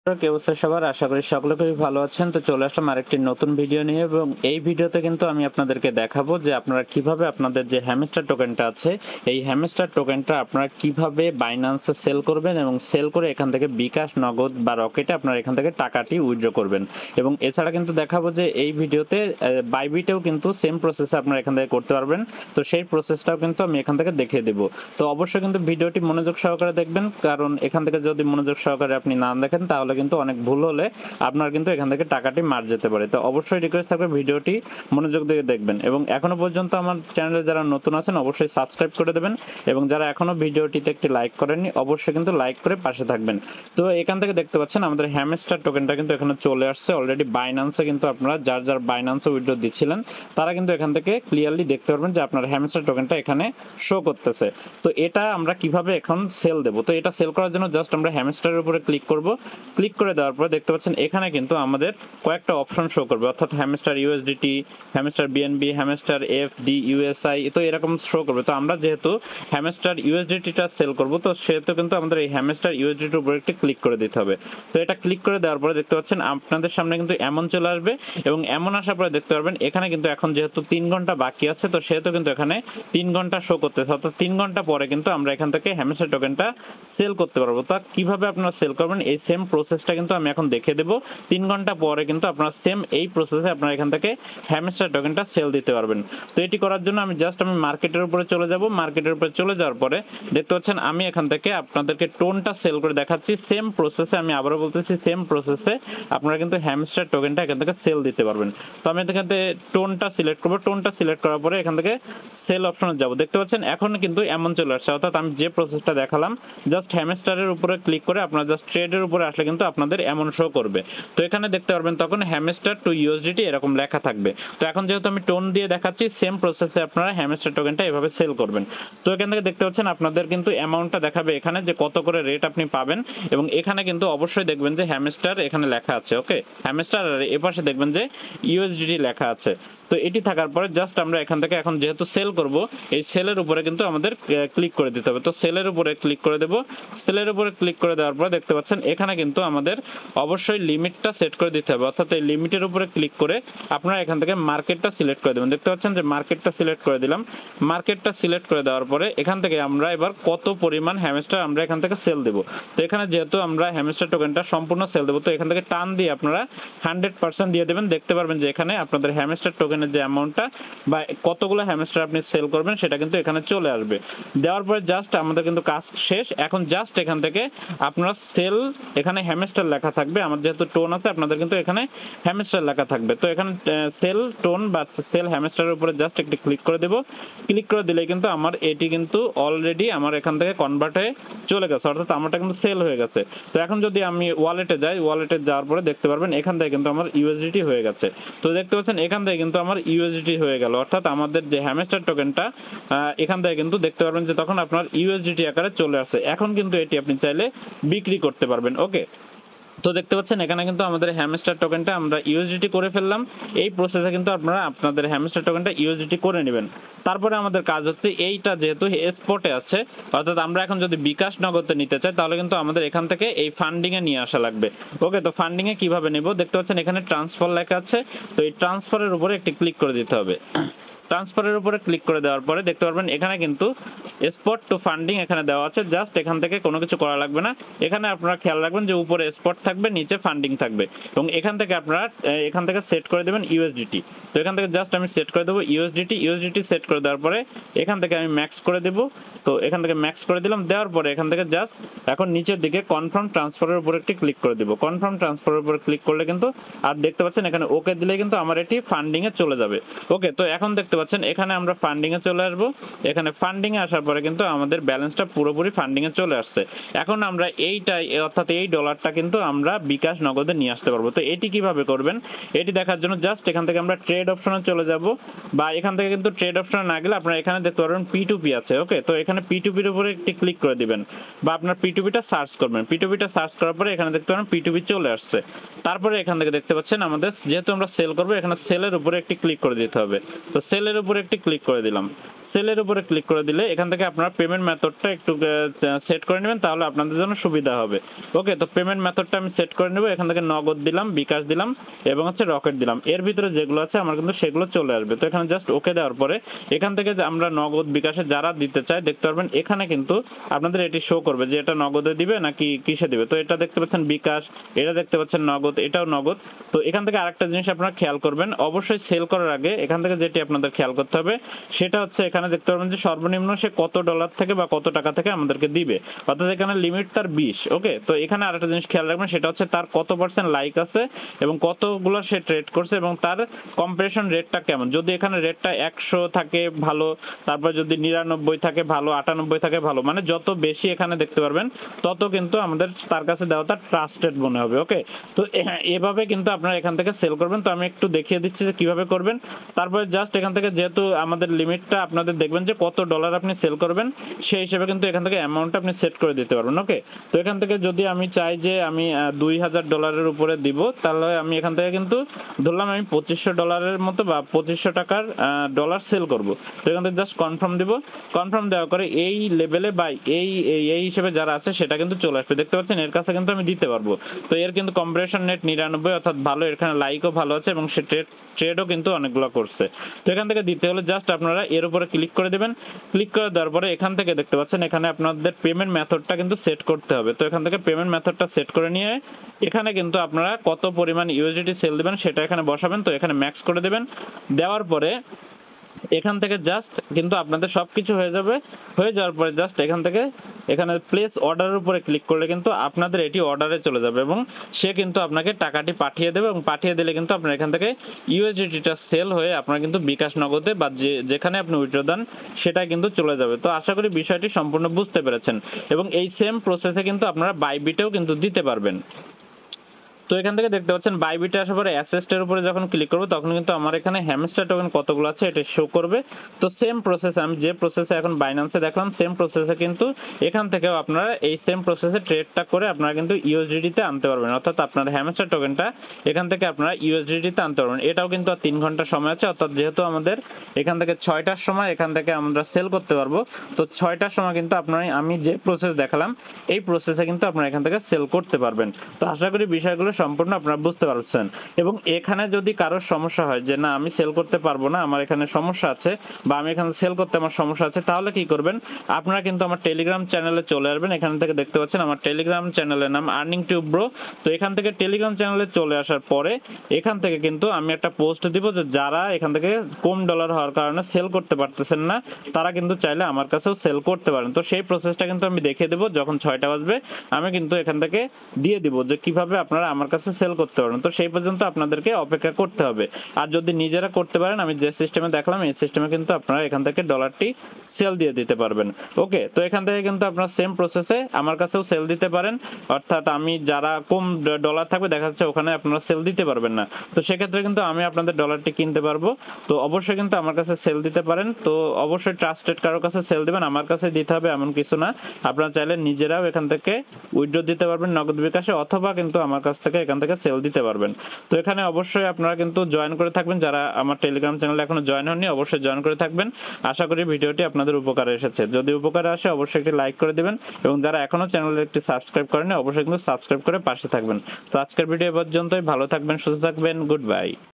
কি অবস্থা সবার? আশা করি সকলে খুবই ভালো আছেন। তো চলে আসলাম আরেকটি নতুন ভিডিও নিয়ে এবং এই ভিডিওতে কিন্তু আমি আপনাদেরকে দেখাবো যে আপনারা কিভাবে আপনাদের যে হ্যামস্টার টোকেনটা আছে এই হ্যামস্টার টোকেনটা আপনারা কিভাবে বাইন্যান্সে সেল করবেন এবং সেল করে এখান থেকে বিকাশ, নগদ বা রকেটে আপনারা এখান থেকে টাকাটি উইথড্র করবেন। এবং এছাড়া কিন্তু দেখাবো যে এই ভিডিওতে বাইবিটেও কিন্তু সেম প্রসেসে আপনারা এখান থেকে করতে পারবেন। তো সেই প্রসেসটাও কিন্তু আমি এখান থেকে দেখিয়ে দেবো। তো অবশ্যই কিন্তু ভিডিওটি মনোযোগ সহকারে দেখবেন, কারণ এখান থেকে যদি মনোযোগ সহকারে আপনি না দেখেন তাহলে কিন্তু অনেক ভুল হলে আপনার কিন্তু এখান থেকে টাকাটি মার যেতে পারে। তো অবশ্যই রিকোয়েস্ট থাকবে ভিডিওটি মনোযোগ দিয়ে দেখবেন এবং এখনো পর্যন্ত আমার চ্যানেলে যারা নতুন আছেন অবশ্যই সাবস্ক্রাইব করে দেবেন এবং যারা এখনো ভিডিওটিতে একটি লাইক করেননি অবশ্যই কিন্তু লাইক করে পাশে থাকবেন। তো এখান থেকে দেখতে পাচ্ছেন আমাদের হ্যামস্টার টোকেনটা কিন্তু এখানে চলে আসছে অলরেডি। বাইন্যান্সে কিন্তু আপনারা যার বাইন্যান্সে উইথড্র দিচ্ছিলেন তারা কিন্তু এখান থেকে ক্লিয়ারলি দেখতে পারবেন যে আপনার হ্যামস্টার টোকেনটা এখানে শো করতেছে। তো এটা আমরা কিভাবে এখন সেল দেব? তো এটা সেল করার জন্য জাস্ট আমরা হ্যামস্টারের উপরে ক্লিক করব। ক্লিক করে দেওয়ার পরে দেখতে পাচ্ছেন এখানে কিন্তু আমাদের কয়েকটা অপশন শো করবে, অর্থাৎ hamster USDT, hamster BNB, hamster FD USI, তো এরকম শো করবে। তো আমরা যেহেতু হ্যামস্টার ইউএসডিটিটা সেল করব তো সেহেতু কিন্তু আমাদের এই হ্যামস্টার ইউএসডিটির উপরে একটি ক্লিক করে দিতে হবে। তো এটা ক্লিক করে দেওয়ার পরে দেখতে পাচ্ছেন আপনাদের সামনে কিন্তু এমন চলে আসবে এবং এমন আসার পরে দেখতে পারবেন এখানে কিন্তু এখন যেহেতু 3 ঘন্টা বাকি আছে তো সেহেতু কিন্তু এখানে 3 ঘন্টা শো করতেছে, অর্থাৎ 3 ঘন্টা পরে কিন্তু আমরা এখান থেকে হ্যামস্টার টোকেনটা সেল করতে পারবো। তা কিভাবে আপনারা সেল করবেন এই সেম প্রসেসটা কিন্তু আমি এখন দেখিয়ে দেবো। 3 ঘন্টা পরে কিন্তু আপনারা সেম এই প্রসেসে আপনারা এখান থেকে হ্যামস্টার টোকেনটা সেল দিতে পারবেন। তো এটি করার জন্য আমি জাস্ট মার্কেটের উপরে চলে যাব। মার্কেটের উপরে চলে যাওয়ার পরে দেখতে পাচ্ছেন আমি এখান থেকে আপনাদেরকে টোনটা সেল করে দেখাচ্ছি। সেম প্রসেসে, আমি আবারও বলতেছি, সেম প্রসেসে আপনারা কিন্তু হ্যামস্টার টোকেনটা এখান থেকে সেল দিতে পারবেন। তো আমি এখান থেকে টোনটা সিলেক্ট করবো। টোনটা সিলেক্ট করার পরে এখান থেকে সেল অপশনে যাব। দেখতে পাচ্ছেন এখন কিন্তু এমন চলে আসছে, অর্থাৎ আমি যে প্রসেসটা দেখালাম জাস্ট হ্যামস্টারের উপরে ক্লিক করে আপনারা জাস্ট ট্রেডের উপরে আসলে কিন্তু আপনাদের এমন শো করবে। তো এখানে দেখতে পারবেন তখন হ্যামস্টার টু ইউএসডিটি এরকম লেখা থাকবে। তো এখন যেহেতু আমি টোন দিয়ে দেখাচ্ছি সেম প্রসেসে আপনারা হ্যামস্টার টোকেনটা এভাবে সেল করবেন। তো এখান থেকে দেখতে পাচ্ছেন আপনাদের কিন্তু অ্যামাউন্টটা দেখাবে এখানে যে কত করে রেট আপনি পাবেন এবং এখানে কিন্তু অবশ্যই দেখবেন যে হ্যামস্টার এখানে লেখা আছে। ওকে, হ্যামস্টার আর এপাশে দেখবেন যে ইউএসডিটি লেখা আছে। তো এটি থাকার পরে জাস্ট আমরা এখান থেকে এখন যেহেতু সেল করব এই সেলের উপরে কিন্তু আমাদের ক্লিক করে দিতে হবে। তো সেলের উপরে ক্লিক করে দেব। সেলের উপরে ক্লিক করে দেওয়ার পরে দেখতে পাচ্ছেন এখানে কিন্তু আমাদের অবশ্যই লিমিটটা সেট করে দিতে হবে, অর্থাৎ এই লিমিটের উপরে ক্লিক করে আপনারা এখান থেকে মার্কেটটা সিলেক্ট করে দেবেন। দেখতে পাচ্ছেন যে মার্কেটটা সিলেক্ট করে দিলাম। মার্কেটটা সিলেক্ট করে দেওয়ার পরে এখান থেকে আমরা এবার কত পরিমাণ হ্যামস্টার আমরা এখান থেকে সেল দেব। তো এখানে যেহেতু আমরা হ্যামস্টার টোকেনটা সম্পূর্ণ সেল দেবো তো এখান থেকে টান দিয়ে আপনারা 100% দিয়ে দেবেন। দেখতে পারবেন যে এখানে আপনাদের হ্যামস্টার টোকেনের যে অ্যামাউন্টটা বা কতগুলো হ্যামস্টার আপনি সেল করবেন সেটা কিন্তু এখানে চলে আসবে। দেওয়ার পরে জাস্ট আমাদের কিন্তু কাজ শেষ। এখন জাস্ট এখান থেকে আপনারা সেল, এখানে হ্যামস্টার লেখা থাকবে, আমার যেহেতু টোন আছে আপনাদের কিন্তু এখানে হ্যামস্টার লেখা থাকবে। তো এখানে সেল টোন বা সেল হ্যামস্টারের উপরে জাস্ট একটি ক্লিক করে দেব। ক্লিক করে দিলে কিন্তু আমার এটি কিন্তু অলরেডি আমার এখান থেকে কনভার্ট হয়ে চলে গেছে, অর্থাৎ আমারটা কিন্তু সেল হয়ে গেছে। তো এখন যদি আমি ওয়ালেটে যাই, ওয়ালেটে যাওয়ার পরে দেখতে পারবেন এখান থেকে কিন্তু আমার ইউএসডিটি হয়ে গেছে। তো দেখতে পাচ্ছেন এখান থেকে কিন্তু আমার ইউএসডিটি হয়ে গেল, অর্থাৎ আমাদের যে হ্যামস্টার টোকেনটা এখান থেকে কিন্তু দেখতে পারবেন যে তখন আপনার ইউএসডিটি আকারে চলে আসে। এখন কিন্তু এটি আপনি চাইলে বিক্রি করতে পারবেন। ওকে, তো দেখতে পাচ্ছেন এখানে কিন্তু আমাদের হ্যামস্টার টোকেনটা আমরা ইউএসডিটি করে ফেললাম। এই প্রসেসে কিন্তু আপনারা আপনাদের হ্যামস্টার টোকেনটা ইউএসডিটি করে নেবেন। তারপরে আমাদের কাজ হচ্ছে এইটা যেহেতু স্পটে আছে, অর্থাৎ আমরা এখন যদি বিকাশ নগদে নিতে চাই তাহলে কিন্তু আমাদের এখান থেকে এই ফান্ডিংয়ে নিয়ে আসা লাগবে। ওকে, তো ফান্ডিংয়ে কিভাবে নেব? দেখতে পাচ্ছেন এখানে ট্রান্সফার লেখা আছে। তো এই ট্রান্সফারের উপরে একটি ক্লিক করে দিতে হবে। ট্রান্সফারের উপরে ক্লিক করে দেওয়ার পরে দেখতে পারবেন এখানে কিন্তু স্পট টু ফান্ডিং এখানে দেওয়া আছে। জাস্ট এখান থেকে কোনো কিছু করা লাগবে না। এখানে আপনারা খেয়াল রাখবেন যে উপরে স্পট থাকবে, নিচে ফান্ডিং থাকবে এবং এখান থেকে আপনারা এখান থেকে সেট করে দেবেন ইউএসডিটি। তো এখান থেকে জাস্ট আমি সেট করে দেবো ইউএসডিটি সেট করে দেওয়ার পরে এখান থেকে আমি ম্যাক্স করে দেব। তো এখান থেকে ম্যাক্স করে দিলাম। দেওয়ার পরে এখান থেকে জাস্ট এখন নিচের দিকে কনফার্ম ট্রান্সফারের উপরে একটি ক্লিক করে দেবো। কনফার্ম ট্রান্সফারের উপরে ক্লিক করলে কিন্তু আর দেখতে পাচ্ছেন এখানে ওকে দিলে কিন্তু আমার এটি ফান্ডিংয়ে চলে যাবে। ওকে, তো এখন দেখতে পাচ্ছেন এখানে আমরা ফান্ডিংয়ে চলে আসব। এখানে ফান্ডিংয়ে আসার পরে কিন্তু আমাদের ব্যালেন্সটা পুরোপুরি ফান্ডিংয়ে চলে আসছে। এখন আমরা এইটাই, অর্থাৎ এই ডলারটা কিন্তু আমরা বিকাশ নগদে নিয়ে আসতে পারবো। তো এটি কিভাবে করবেন এটি দেখার জন্য জাস্ট এখান থেকে আমরা ট্রেড অপশনে চলে যাব, বা এখান থেকে কিন্তু ট্রেড অপশনে না গেলে আপনারা এখানে দেখতে পারবেন P2P আছে। ওকে, তো এখানে P2P-র উপরে একটি ক্লিক করে দিবেন বা আপনার P2P-টা সার্চ করবেন। P2P-টা সার্চ করার পরে এখানে দেখতে পারেন P2P চলে আসছে। তারপরে এখান থেকে দেখতে পাচ্ছেন আমাদের যেহেতু আমরা সেল করবো এখানে সেলের উপরে একটি ক্লিক করে দিতে হবে। তো সেলের সেলের উপরে একটি ক্লিক করে দিলাম। সেলের উপরে ক্লিক করে দিলে এখান থেকে আপনারা পেমেন্ট মেথডটা একটু সেট করে নেবেন, তাহলে আপনাদের জন্য সুবিধা হবে। ওকে, তো পেমেন্ট মেথডটা আমি সেট করে নেব। এখান থেকে নগদ দিলাম, বিকাশ দিলাম এবং হচ্ছে রকেট দিলাম। এর ভিতরে যেগুলো আছে আমার কিন্তু সেগুলো চলে আসবে। তো এখানে জাস্ট ওকে দেওয়ার পরে এখান থেকে আমরা নগদ বিকাশে যারা দিতে চাই দেখতে পারবেন এখানে কিন্তু আপনাদের এটি শো করবে যে এটা নগদে দিবে নাকি কিসে দিবে। তো এটা দেখতে পাচ্ছেন বিকাশ, এটা দেখতে পাচ্ছেন নগদ, এটাও নগদ। তো এখান থেকে আরেকটা জিনিস আপনারা খেয়াল করবেন, অবশ্যই সেল করার আগে এখান থেকে যেটি আপনাদের খেয়াল করতে হবে সেটা হচ্ছে এখানে দেখতে পারবেন যে সর্বনিম্ন সে কত ডলার থেকে বা কত টাকা থেকে আমাদেরকে দিবে, অর্থাৎ এখানে লিমিট তার 20। ওকে, তো এখানে আরেকটা জিনিস খেয়াল রাখবেন, সেটা হচ্ছে তার কত পার্সেন্ট লাইক আছে এবং কতগুলো সে ট্রেড করছে এবং তার কম্পারিশন রেটটা কেমন। যদি এখানে রেটটা 100 থাকে ভালো, তারপর যদি 99 থাকে ভালো, 98 থাকে ভালো, মানে যত বেশি এখানে দেখতে পারবেন তত কিন্তু আমাদের তার কাছে দেওয়াটা ট্রাস্টেড মনে হবে। ওকে, তো এভাবে কিন্তু আপনারা এখান থেকে সেল করবেন। তো আমি একটু দেখিয়ে দিচ্ছি যে কিভাবে করবেন। তারপরে জাস্ট এখান থেকে যেহেতু আমাদের লিমিটটা আপনাদের দেখবেন যে কত ডলার আপনি সেল করবেন, সেই হিসেবে কিন্তু এখান থেকে অ্যামাউন্টটা আপনি সেট করে দিতে পারবেন। ওকে, তো এখান থেকে যদি আমি চাই যে আমি $2000 উপরে দিব, তাহলে আমি এখান থেকে কিন্তু ধরলাম আমি $2500 মতো বা 2500 টাকার ডলার সেল করব। তো এখান থেকে জাস্ট কনফার্ম দিব। কনফার্ম দেওয়ার পরে এই লেভেলে বা এই হিসেবে যারা আছে সেটা কিন্তু চলে আসবে। দেখতে পাচ্ছেন এর কাছে কিন্তু আমি দিতে পারবো। তো এর কিন্তু কম্পারিশন নেট 99, অর্থাৎ ভালো, এখানে লাইকও ভালো আছে এবং সে ট্রেডও কিন্তু অনেকগুলো করছে। তো এখান থেকে দিতে হলে জাস্ট আপনারা এর উপরে ক্লিক করে দেবেন। ক্লিক করে দেওয়ার পরে এখান থেকে দেখতে পাচ্ছেন এখানে আপনাদের পেমেন্ট মেথডটা কিন্তু সেট করতে হবে। তো এখান থেকে পেমেন্ট মেথডটা সেট করে নিয়ে এখানে কিন্তু আপনারা কত পরিমাণ ইউএসডিটি সেল দিবেন সেটা এখানে বসাবেন। তো এখানে ম্যাক্স করে দেবেন। দেওয়ার পরে এখান থেকে জাস্ট কিন্তু আপনাদের সবকিছু হয়ে যাবে। হয়ে যাওয়ার পরে জাস্ট এখান থেকে এখানে প্লেস অর্ডারের উপরে ক্লিক করলে কিন্তু আপনাদের এটি অর্ডারে চলে যাবে এবং সে কিন্তু আপনাকে টাকাটি পাঠিয়ে দেবে এবং পাঠিয়ে দিলে কিন্তু আপনার এখান থেকে ইউএসডিটিটা সেল হয়ে আপনার কিন্তু বিকাশ নগদে বা যেখানে আপনি উইথড্র দেন সেটা কিন্তু চলে যাবে। তো আশা করি বিষয়টি সম্পূর্ণ বুঝতে পেরেছেন এবং এই সেম প্রসেসে কিন্তু আপনারা বাইবিটেও কিন্তু দিতে পারবেন। তো এখান থেকে দেখতে পাচ্ছেন বাইবিটে আসার পরে অ্যাসেস্টের উপরে যখন ক্লিক করব তখন কিন্তু আমার এখানে হ্যামস্টার টোকেন কতগুলো আছে এটা শো করবে। তো সেম প্রসেস আমি যে প্রসেসে এখন বাইন্যান্সে দেখলাম সেম প্রসেসে কিন্তু এখান থেকেও আপনারা এই সেম প্রসেসে ট্রেডটা করে আপনারা কিন্তু ইউএসডিটিতে আনতে পারবেন, অর্থাৎ আপনার হ্যামস্টার টোকেনটা এখান থেকে আপনারা ইউএসডিটিতে আনতে পারবেন। এটাও কিন্তু আর 3 ঘন্টা সময় আছে, অর্থাৎ যেহেতু আমাদের এখান থেকে 6টার সময় এখান থেকে আমরা সেল করতে পারবো। তো 6টার সময় কিন্তু আপনারা আমি যে প্রসেস দেখালাম এই প্রসেসে কিন্তু আপনারা এখান থেকে সেল করতে পারবেন। তো আশা করি বিষয়গুলো সম্পূর্ণ আপনারা বুঝতে পারছেন এবং এখানে যদি কারোর সমস্যা হয় যে না আমি সেল করতে পারবো না, আমার এখানে সমস্যা আছে বা আমি এখানে সেল করতে আমার সমস্যা আছে, তাহলে কি করবেন আপনারা কিন্তু আমার টেলিগ্রাম চ্যানেলে চলে আসবেন। এখান থেকে দেখতে পাচ্ছেন আমার টেলিগ্রাম চ্যানেলের নাম আর্নিং টিউব ব্রো। তো এখান থেকে টেলিগ্রাম চ্যানেলে চলে আসার পরে এখান থেকে কিন্তু আমি একটা পোস্ট দিব যে যারা এখান থেকে কম ডলার হওয়ার কারণে সেল করতে পারতেছেন না তারা কিন্তু চাইলে আমার কাছেও সেল করতে পারেন। তো সেই প্রসেসটা কিন্তু আমি দেখিয়ে দেবো যখন 6টা বাজবে, আমি কিন্তু এখান থেকে দিয়ে দিব যে কিভাবে আপনারা আমার কাছে সেল করতে পারবেন। তো সেই পর্যন্ত আপনাদেরকে অপেক্ষা করতে হবে। আর যদি নিজেরা করতে পারেন আমি যে সিস্টেমে দেখলাম এই সিস্টেমে কিন্তু আপনারা এখান থেকে ডলারটি সেল দিয়ে দিতে পারবেন। ওকে, তো এখান থেকে কিন্তু আপনারা সেম প্রসেসে আমার কাছেও সেল দিতে পারেন, অর্থাৎ আমি যারা কম ডলার থাকবে দেখা যাচ্ছে ওখানে আপনারা সেল দিতে পারবেন না, তো সেক্ষেত্রে কিন্তু আমি আপনাদের ডলারটি কিনতে পারবো। তো অবশ্যই কিন্তু আমার কাছে সেল দিতে পারেন। তো অবশ্যই ট্রাস্টেড কারোর কাছে সেল দিবেন, আমার কাছে দিতে হবে এমন কিছু না। আপনারা চাইলে নিজেরাও এখান থেকে উইথড্র দিতে পারবেন নগদ বিকাশে, অথবা কিন্তু আমার কাছ থেকে এখান থেকে সেল দিতে পারবেন। তো এখানে অবশ্যই আপনারা কিন্তু জয়েন করে থাকবেন, যারা আমার টেলিগ্রাম চ্যানেলে এখনো জয়েন হননি অবশ্যই জয়েন করে থাকবেন। আশা করি ভিডিওটি আপনাদের উপকারে এসেছে। যদি উপকারে আসে অবশ্যই একটি লাইক করে দিবেন এবং যারা এখনো চ্যানেলে একটি সাবস্ক্রাইব করেনি অবশ্যই কিন্তু সাবস্ক্রাইব করে পাশে থাকবেন। তো আজকের ভিডিও পর্যন্তই, ভালো থাকবেন, সুস্থ থাকবেন, গুড বাই।